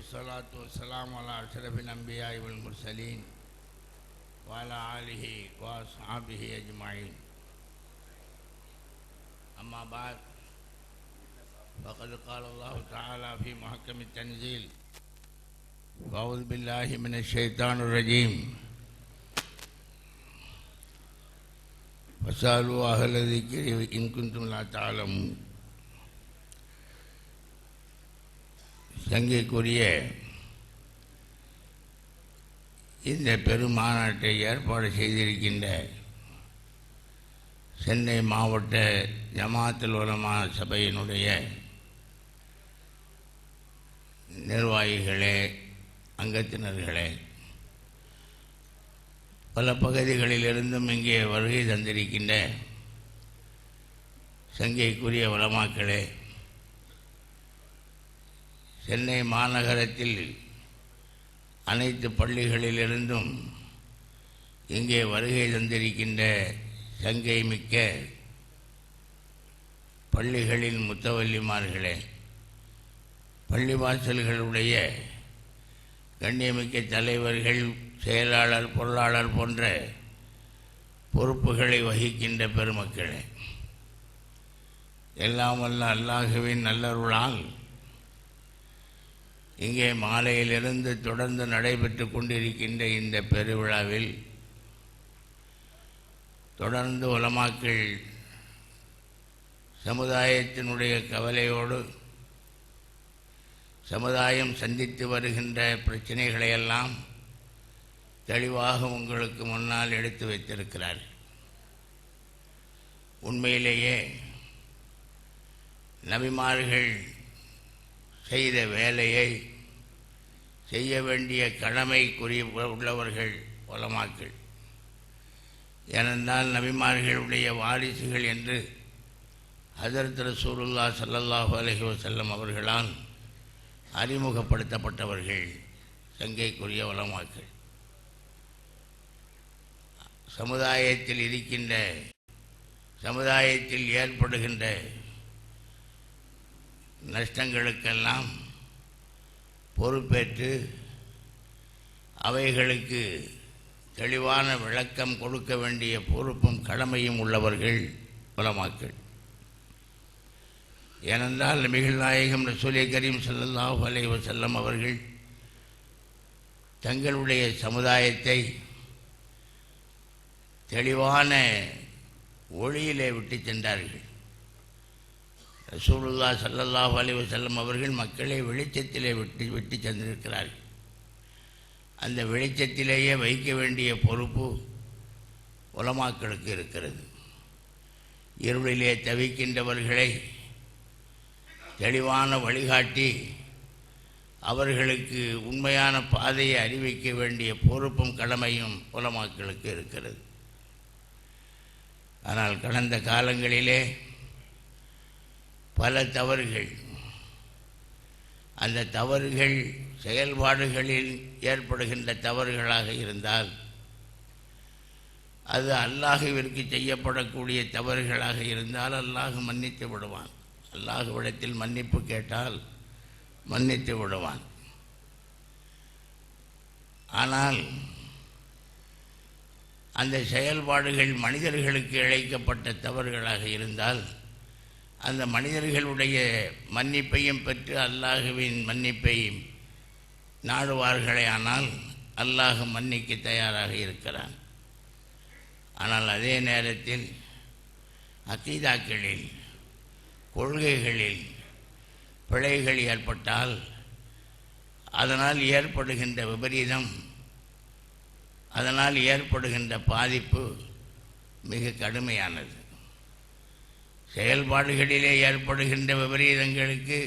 والصلاة والسلام على أشرف الأنبياء والمرسلين وعلى آله وأصحابه أجمعين. أما بعد، فقد قال الله تعالى في محكم التنزيل: أعوذ بالله من الشيطان الرجيم، فاسألوا أهل الذكر إن كنتم لا تعلمون. சங்கைக்குரிய இந்த பெருமாநாட்டை ஏற்பாடு செய்திருக்கின்ற சென்னை மாவட்ட ஜமாத்துல் உலமா சபையினுடைய நிர்வாகிகளே, அங்கத்தினர்களே, பல பகுதிகளிலிருந்தும் இங்கே வருகை தந்திருக்கின்ற சங்கைக்குரிய உலமாக்களே, சென்னை மாநகரத்தில் அனைத்து பள்ளிகளிலிருந்தும் இங்கே வருகை தந்திருக்கின்ற சங்கை மிக்க பள்ளிகளின் முத்தவல்லிமார்களே, பள்ளிவாசல்களுடைய கண்ணியமிக்க தலைவர்கள், செயலாளர், பொருளாளர் போன்ற பொறுப்புகளை வகிக்கின்ற பெருமக்களே, எல்லாம் வல்ல அல்லாஹுவின் நல்லருளால் இங்கே மாலையிலிருந்து தொடர்ந்து நடைபெற்று கொண்டிருக்கின்ற இந்த பெருவிழாவில் தொடர்ந்து உலமாக்கள் சமுதாயத்தினுடைய கவலையோடு சமுதாயம் சந்தித்து வருகின்ற பிரச்சனைகளையெல்லாம் தெளிவாக உங்களுக்கு முன்னால் எடுத்து வைத்திருக்கிறார். உண்மையிலேயே நபிமார்கள் செய்த வேலையை செய்ய வேண்டிய கடமைக்குரிய உள்ளவர்கள் உலமாக்கள். ஏனென்றால் நபிமார்களுடைய வாரிசுகள் என்று ஹஜ்ரத் ரசூலுல்லாஹ் ஸல்லல்லாஹு அலைஹி வஸல்லம் அவர்களால் அறிமுகப்படுத்தப்பட்டவர்கள் சங்கைக்குரிய உலமாக்கள். சமுதாயத்தில் இருக்கின்ற, சமுதாயத்தில் ஏற்படுகின்ற நஷ்டங்களுக்கெல்லாம் பொறுப்பேற்று அவைகளுக்கு தெளிவான விளக்கம் கொடுக்க வேண்டிய பொறுப்பும் கடமையும் உள்ளவர்கள் உலமாக்கள். ஏனென்றால் நபிகள் நாயகம் ரசூலே கரீம் ஸல்லல்லாஹு அலைஹி வஸல்லம் அவர்கள் தங்களுடைய சமுதாயத்தை தெளிவான ஒளியிலே விட்டு சென்றார்கள். ரசூலுல்லாஹ் ஸல்லல்லாஹு அலைஹி வஸல்லம் அவர்கள் மக்களை வெளிச்சத்திலே விட்டு சென்றிருக்கிறார்கள். அந்த வெளிச்சத்திலேயே வைக்க வேண்டிய பொறுப்பு உலமாக்களுக்கு இருக்கிறது. இருளிலே தவிக்கின்றவர்களை தெளிவான வழிகாட்டி அவர்களுக்கு உண்மையான பாதையை அறிவிக்க வேண்டிய பொறுப்பும் கடமையும் உலமாக்களுக்கு இருக்கிறது. ஆனால் கடந்த காலங்களிலே பல தவறுகள், அந்த தவறுகள் செயல்பாடுகளில் ஏற்படுகின்ற தவறுகளாக இருந்தால் அது அல்லாஹுவிற்கு செய்யப்படக்கூடிய தவறுகளாக இருந்தால் அல்லாஹ் மன்னித்து விடுவான். அல்லாஹுவிடத்தில் மன்னிப்பு கேட்டால் மன்னித்து விடுவான். ஆனால் அந்த செயல்பாடுகள் மனிதர்களுக்கு இழைக்கப்பட்ட தவறுகளாக இருந்தால் அந்த மனிதர்களுடைய மன்னிப்பையும் பெற்று அல்லாஹுவின் மன்னிப்பையும் நாடுவார்களே, ஆனால் அல்லாஹ் மன்னிக்க தயாராக இருக்கிறான். ஆனால் அதே நேரத்தில் அக்கீதாக்களில், கொள்கைகளில் பிழைகள் ஏற்பட்டால் அதனால் ஏற்படுகின்ற விபரீதம், அதனால் ஏற்படுகின்ற பாதிப்பு மிக கடுமையானது. செயல்பாடுகளிலே ஏற்படுகின்ற விபரீதங்களுக்கு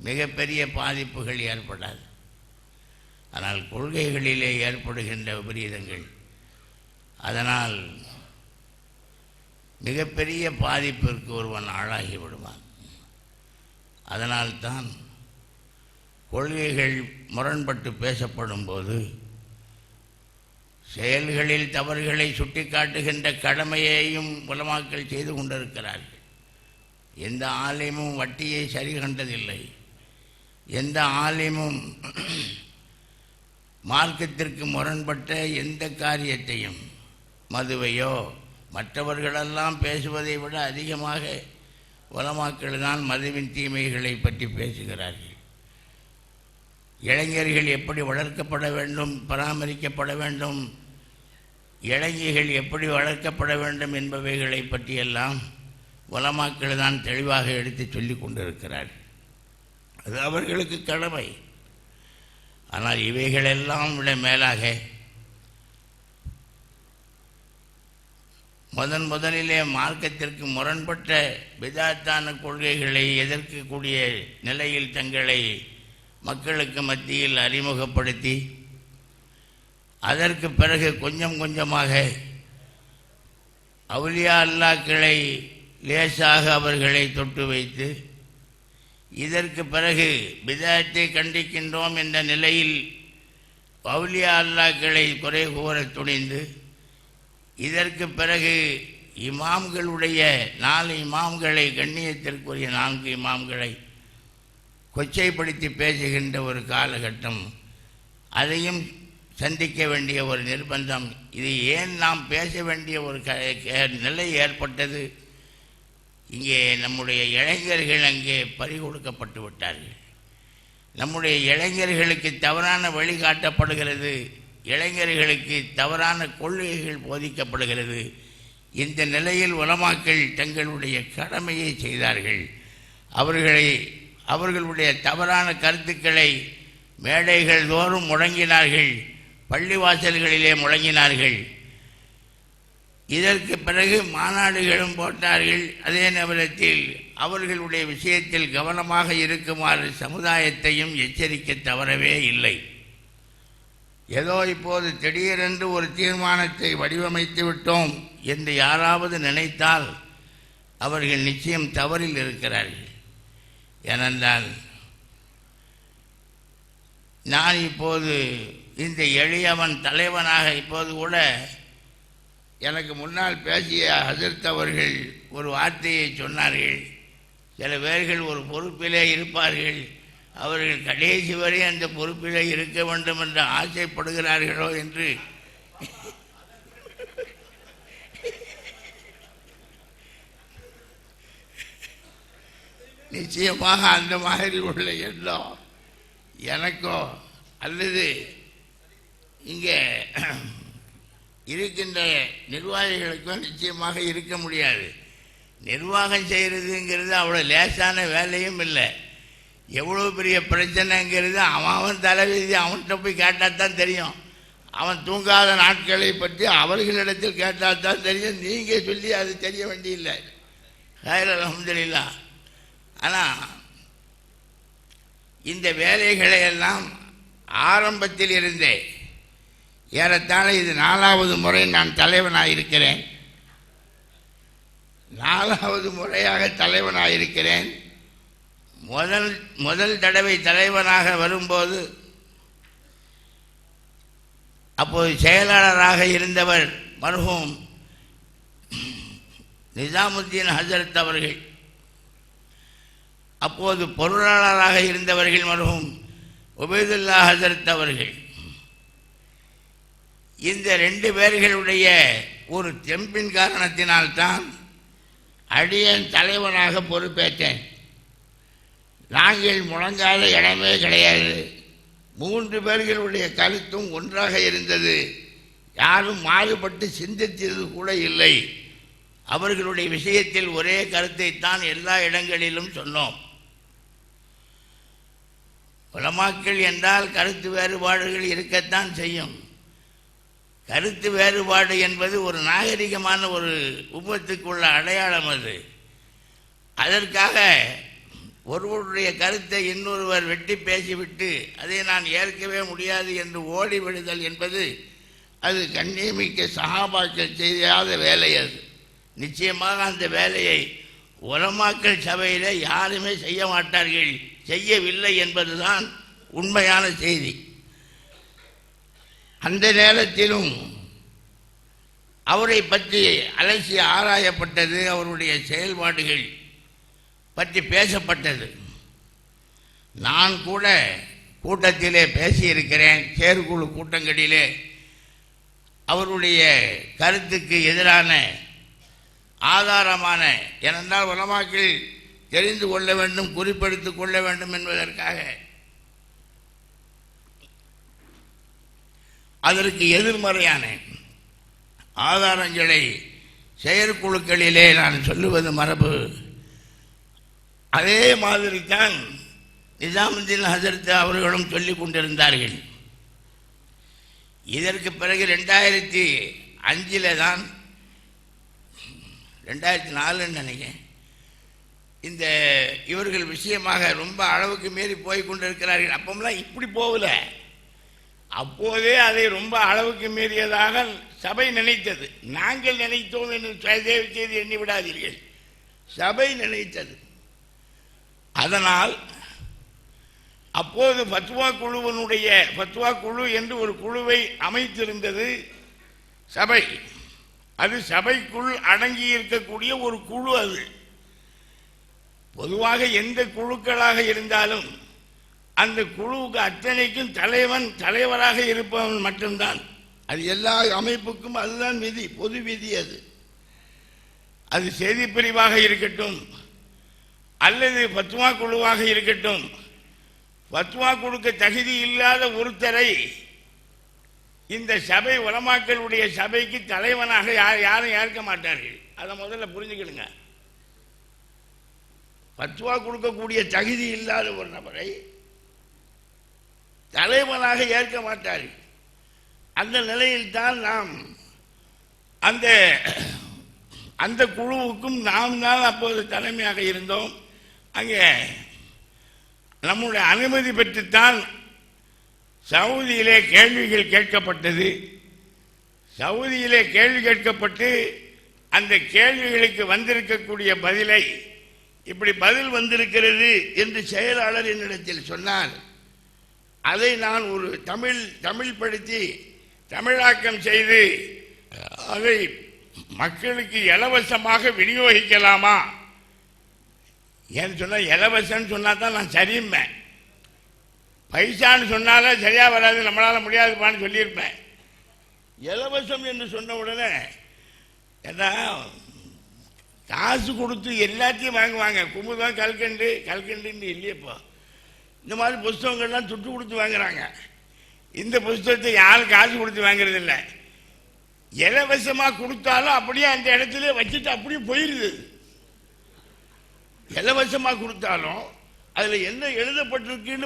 மிகப்பெரிய பாதிப்புகள் ஏற்படாது. ஆனால் கொள்கைகளிலே ஏற்படுகின்ற விபரீதங்கள் அதனால் மிகப்பெரிய பாதிப்பிற்கு ஒருவன் ஆளாகி விடுவான். அதனால்தான் கொள்கைகள் முரண்பட்டு பேசப்படும் போது செயல்களில் தவறுகளை சுட்டிக்காட்டுகின்ற கடமையையும் உலமாக்கள் செய்து கொண்டிருக்கிறார்கள். எந்த ஆலயமும் வட்டியை சரி கண்டதில்லை. எந்த ஆலிமும் மார்க்கத்திற்கு முரண்பட்ட எந்த காரியத்தையும், மதுவையோ மற்றவர்களெல்லாம் பேசுவதை விட அதிகமாக உலமாக்கள் தான் மதுவின் தீமைகளை பற்றி பேசுகிறார்கள். இளைஞர்கள் எப்படி வளர்க்கப்பட வேண்டும், பராமரிக்கப்பட வேண்டும், இளைஞர்கள் எப்படி வளர்க்கப்பட வேண்டும் என்பவைகளை பற்றியெல்லாம் உலமாக்கள் தான் தெளிவாக எடுத்து சொல்லி கொண்டிருக்கிறார்கள். அது அவர்களுக்கு கடமை. ஆனால் இவைகளெல்லாம் விட மேலாக முதலிலே மார்க்கத்திற்கு முரண்பட்ட பிதாத்தான கொள்கைகளை எதிர்க்கக்கூடிய நிலையில் தங்களை மக்களுக்கு மத்தியில் அறிமுகப்படுத்தி, அதற்கு பிறகு கொஞ்சம் கொஞ்சமாக அவுலியா அல்லாக்களை லேசாக அவர்களை தொட்டு வைத்து, இதற்கு பிறகு பிதாத்தை கண்டிக்கின்றோம் என்ற நிலையில் அவுலியா அல்லாக்களை குறை கூற துணிந்து, இதற்கு பிறகு இமாம்களுடைய 4 இமாம்களை, கண்ணியத்திற்குரிய 4 இமாம்களை கொச்சைப்படுத்தி பேசுகின்ற ஒரு காலகட்டம், அதையும் சந்திக்க வேண்டிய ஒரு நிர்பந்தம். இது ஏன் நாம் பேச வேண்டிய ஒரு நிலை ஏற்பட்டது? இங்கே நம்முடைய இளைஞர்கள் அங்கே பறிகொடுக்கப்பட்டு விட்டார்கள். நம்முடைய இளைஞர்களுக்கு தவறான வழிகாட்டப்படுகிறது, இளைஞர்களுக்கு தவறான கொள்கைகள் போதிக்கப்படுகிறது. இந்த நிலையில் உலமாக்கள் தங்களுடைய கடமையை செய்தார்கள். அவர்களுடைய தவறான கருத்துக்களை மேடைகள் தோறும் முழங்கினார்கள், பள்ளிவாசல்களிலே முழங்கினார்கள். இதற்கு பிறகு மாநாடுகளும் போட்டார்கள். அதே நேரத்தில் அவர்களுடைய விஷயத்தில் கவனமாக இருக்குமாறு சமுதாயத்தையும் எச்சரிக்க தவறவே இல்லை. ஏதோ இப்போது திடீரென்று ஒரு தீர்மானத்தை வடிவமைத்து விட்டோம் என்று யாராவது நினைத்தால் அவர்கள் நிச்சயம் தவறில் இருக்கிறார்கள். ஏனென்றால் நான் இப்போது இந்த எளியவன் தலைவனாக, இப்போது கூட எனக்கு முன்னால் பேசிய ஹசரத் அவர்கள் ஒரு வார்த்தையை சொன்னார்கள். சில பேர்கள் ஒரு பொறுப்பிலே இருப்பார்கள், அவர்கள் கடைசி வரை அந்த பொறுப்பிலே இருக்க வேண்டும் என்று ஆசைப்படுகிறார்களோ என்று நிச்சயமாக அந்த மாதிரி உள்ள எண்ணம் எனக்கோ அல்லது இங்கே இருக்கின்ற நிர்வாகிகளுக்கும் நிச்சயமாக இருக்க முடியாது. நிர்வாகம் செய்கிறதுங்கிறது அவ்வளோ லேசான வேலையும் இல்லை. எவ்வளோ பெரிய பிரச்சனைங்கிறது அவன் தலைவிதி அவன்கிட்ட போய் கேட்டால் தான் தெரியும். அவன் தூங்காத நாட்களை பற்றி அவர்களிடத்தில் கேட்டால் தான் தெரியும். நீங்கள் சொல்லி அது தெரிய வேண்டியில்லை. ஹைர் அல்ஹம்துலில்லாஹ். ஆனால் இந்த வேலைகளை எல்லாம் ஆரம்பத்தில் இருந்தே, ஏறத்தாழ இது 4வது முறை நான் தலைவனாயிருக்கிறேன். 4வது முறையாக தலைவனாயிருக்கிறேன். முதல் தடவை தலைவனாக வரும்போது அப்போது செயலாளராக இருந்தவர் மர்ஹூம் நிசாமுத்தீன் ஹஜரத் அவர்கள், அப்போது பொருளாளராக இருந்தவர்கள் மர்ஹூம் உபைதுல்லா ஹஜரத் அவர்கள். இந்த 2 பேர்களுடைய ஒரு தெம்பின் காரணத்தினால்தான் அடியேன் தலைவனாக பொறுப்பேற்றேன். நாங்கள் முழங்காத இடமே கிடையாது. 3 பேர்களுடைய கருத்தும் ஒன்றாக இருந்தது. யாரும் மாறுபட்டு சிந்தித்தது கூட இல்லை. அவர்களுடைய விஷயத்தில் ஒரே கருத்தைத்தான் எல்லா இடங்களிலும் சொன்னோம். உலமாக்கள் என்றால் கருத்து வேறுபாடுகள் இருக்கத்தான் செய்யும். கருத்து வேறுபாடு என்பது ஒரு நாகரிகமான ஒரு உம்மத்துக்குள்ள அடையாளம். அது அதற்காக ஒருவருடைய கருத்தை இன்னொருவர் வெட்டி பேசிவிட்டு அதை நான் ஏற்கவே முடியாது என்று ஓடி விடுதல் என்பது அது கண்ணியமிக்க சஹாபாக்கள் செய்யாத வேலை. அது நிச்சயமாக அந்த வேலையை உலமாக்கள் சபையில் யாருமே செய்ய மாட்டார்கள், செய்யவில்லை என்பதுதான் உண்மையான செய்தி. அந்த நேரத்திலும் அவரை பற்றி அலசி ஆராயப்பட்டது, அவருடைய செயல்பாடுகள் பற்றி பேசப்பட்டது. நான் கூட கூட்டத்திலே பேசியிருக்கிறேன். செயற்குழு கூட்டங்களிலே அவருடைய கருத்துக்கு எதிரான ஆதாரமான, ஏனென்றால் உலமாக்கள் தெரிந்து கொள்ள வேண்டும், குறிப்பெடுத்துக் கொள்ள வேண்டும் என்பதற்காக அதற்கு எதிர்மறையான ஆதாரங்களை செயற்குழுக்களிலே நான் சொல்லுவது மரபு. அதே மாதிரி தான் நிஜாமுதீன் ஹசரத் அவர்களும் சொல்லிக் கொண்டிருந்தார்கள். இதற்கு பிறகு 2005 தான் 2004 நினைக்கிறேன், இந்த இவர்கள் விஷயமாக ரொம்ப அளவுக்கு மீறி போய் கொண்டிருக்கிறார்கள். அப்போலாம் இப்படி போகல, அப்போதே அதை ரொம்ப அளவுக்கு மீறியதாக சபை நினைத்தது. நாங்கள் நினைத்தோம் என்று தயவு செய்து எண்ணி விடாதீர்கள், சபை நினைத்தது. அதனால் அப்போது ஃபத்வா குழுவினுடைய ஃபத்வா குழு என்று ஒரு குழுவை அமைத்திருந்தது சபை. அது சபைக்குள் அடங்கி இருக்கக்கூடிய ஒரு குழு. அது பொதுவாக எந்த குழுக்களாக இருந்தாலும் அந்த குழுவுக்கு அத்தனைக்கும் தலைவராக இருப்பவன் மட்டும்தான். அது எல்லா அமைப்புக்கும் அதுதான் விதி, பொது விதி. அது செய்தி பிரிவாக இருக்கட்டும் அல்லது ஃபத்வா குழுவாக இருக்கட்டும், ஃபத்வா கொடுக்க தகுதி இல்லாத ஒருத்தரை இந்த சபை உலமாக்களுடைய சபைக்கு தலைவனாக யாரும் ஏற்க மாட்டார்கள். அதை முதல்ல புரிஞ்சுக்கிடுங்க. ஃபத்வா கொடுக்கக்கூடிய தகுதி இல்லாத ஒரு நபரை தலைவனாக ஏற்க மாட்டார்கள். அந்த நிலையில் தான் நாம் அந்த குழுவுக்கும் நாம் தான் அப்போது தலைமையாக இருந்தோம். அங்கே நம்முடைய அனுமதி பெற்றுத்தான் சவுதியிலே கேள்விகள் கேட்கப்பட்டது. சவுதியிலே கேள்வி கேட்கப்பட்டு அந்த கேள்விகளுக்கு வந்திருக்கக்கூடிய பதிலை, இப்படி பதில் வந்திருக்கிறது என்று செயலாளர் என்னிடத்தில் சொன்னார். அதை நான் ஒரு தமிழ் படுத்தி தமிழாக்கம் செய்து அதை மக்களுக்கு இலவசமாக விநியோகிக்கலாமா ஏன்னு சொன்னால், இலவசம் சொன்னால் தான் நான் சரியும்பேன். பைசான்னு சொன்னாலும் சரியா வராது, நம்மளால முடியாதுப்பான்னு சொல்லியிருப்பேன். இலவசம் என்று சொன்ன உடனே ஏன்னா காசு கொடுத்து எல்லாத்தையும் வாங்குவாங்க. குமுதம் கல்கண்டுன்னு இல்லையப்போ, இந்த மாதிரி புஸ்தகங்கள்லாம் துட்டு கொடுத்து வாங்குறாங்க. இந்த புஸ்தகத்தை யாரும் காசு கொடுத்து வாங்குறது இல்லை. இலவசமாக கொடுத்தாலும் அப்படியே அந்த இடத்துல வச்சுட்டு அப்படியே போயிடுது. இலவசமாக கொடுத்தாலும் அதில் என்ன எழுதப்பட்டிருக்குன்னு